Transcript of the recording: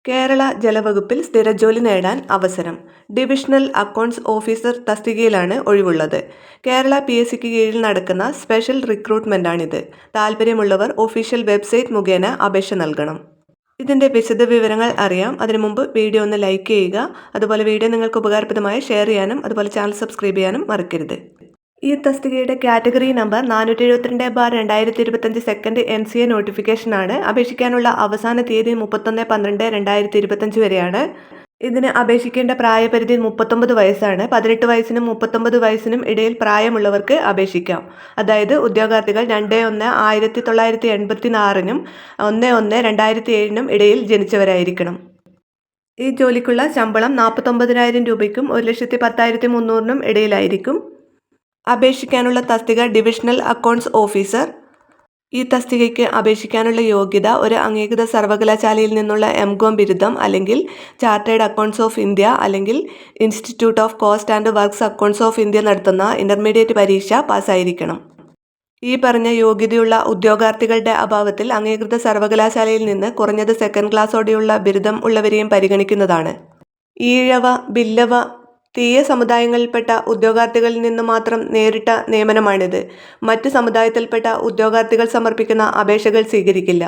കേരള ജലവകുപ്പിൽ സ്ഥിരജോലി നേടാൻ അവസരം. ഡിവിഷണൽ അക്കൗണ്ട്സ് ഓഫീസർ തസ്തികയിലാണ് ഒഴിവുള്ളത്. കേരള PSCക്ക് കീഴിൽ നടക്കുന്ന സ്പെഷ്യൽ റിക്രൂട്ട്മെന്റാണിത്. താൽപ്പര്യമുള്ളവർ ഒഫീഷ്യൽ വെബ്സൈറ്റ് മുഖേന അപേക്ഷ നൽകണം. ഇതിൻ്റെ വിശദവിവരങ്ങൾ അറിയാം. അതിനു മുമ്പ് വീഡിയോ ഒന്ന് ലൈക്ക് ചെയ്യുക. അതുപോലെ വീഡിയോ നിങ്ങൾക്ക് ഉപകാരപ്രദമായി ഷെയർ ചെയ്യാനും അതുപോലെ ചാനൽ സബ്സ്ക്രൈബ് ചെയ്യാനും മറക്കരുത്. ഈ തസ്തികയുടെ കാറ്റഗറി നമ്പർ 472/2025 സെക്കൻഡ് NCA നോട്ടിഫിക്കേഷനാണ്. അപേക്ഷിക്കാനുള്ള അവസാന തീയതി 31/12/2025 വരെയാണ്. ഇതിന് അപേക്ഷിക്കേണ്ട പ്രായപരിധി 39 വയസ്സാണ്. 18 വയസ്സിനും 39 വയസ്സിനും ഇടയിൽ പ്രായമുള്ളവർക്ക് അപേക്ഷിക്കാം. അതായത് ഉദ്യോഗാർത്ഥികൾ 2/1/1986 1/1/2007 ഇടയിൽ ജനിച്ചവരായിരിക്കണം. ഈ ജോലിക്കുള്ള ശമ്പളം 49,000 രൂപയ്ക്കും 1,10,300 ഇടയിലായിരിക്കും. അപേക്ഷിക്കാനുള്ള തസ്തിക ഡിവിഷണൽ അക്കൗണ്ട്സ് ഓഫീസർ. ഈ തസ്തികയ്ക്ക് അപേക്ഷിക്കാനുള്ള യോഗ്യത ഒരു അംഗീകൃത സർവകലാശാലയിൽ നിന്നുള്ള MCom ബിരുദം അല്ലെങ്കിൽ ചാർട്ടേഡ് അക്കൗണ്ട്സ് ഓഫ് ഇന്ത്യ അല്ലെങ്കിൽ institute of cost and works accounts of India നടത്തുന്ന ഇന്റർമീഡിയറ്റ് പരീക്ഷ പാസ്സായിരിക്കണം. ഈ പറഞ്ഞ യോഗ്യതയുള്ള ഉദ്യോഗാർത്ഥികളുടെ അഭാവത്തിൽ അംഗീകൃത സർവകലാശാലയിൽ നിന്ന് കുറഞ്ഞത് സെക്കൻഡ് ക്ലാസ്സോടെയുള്ള ബിരുദം ഉള്ളവരെയും പരിഗണിക്കുന്നതാണ്. ഈഴവ, ബില്ലവ, തീയ സമുദായങ്ങളിൽപ്പെട്ട ഉദ്യോഗാർത്ഥികളിൽ നിന്ന് മാത്രം നേരിട്ട നിയമനമാണിത്. മറ്റ് സമുദായത്തിൽപ്പെട്ട ഉദ്യോഗാർത്ഥികൾ സമർപ്പിക്കുന്ന അപേക്ഷകൾ സ്വീകരിക്കില്ല.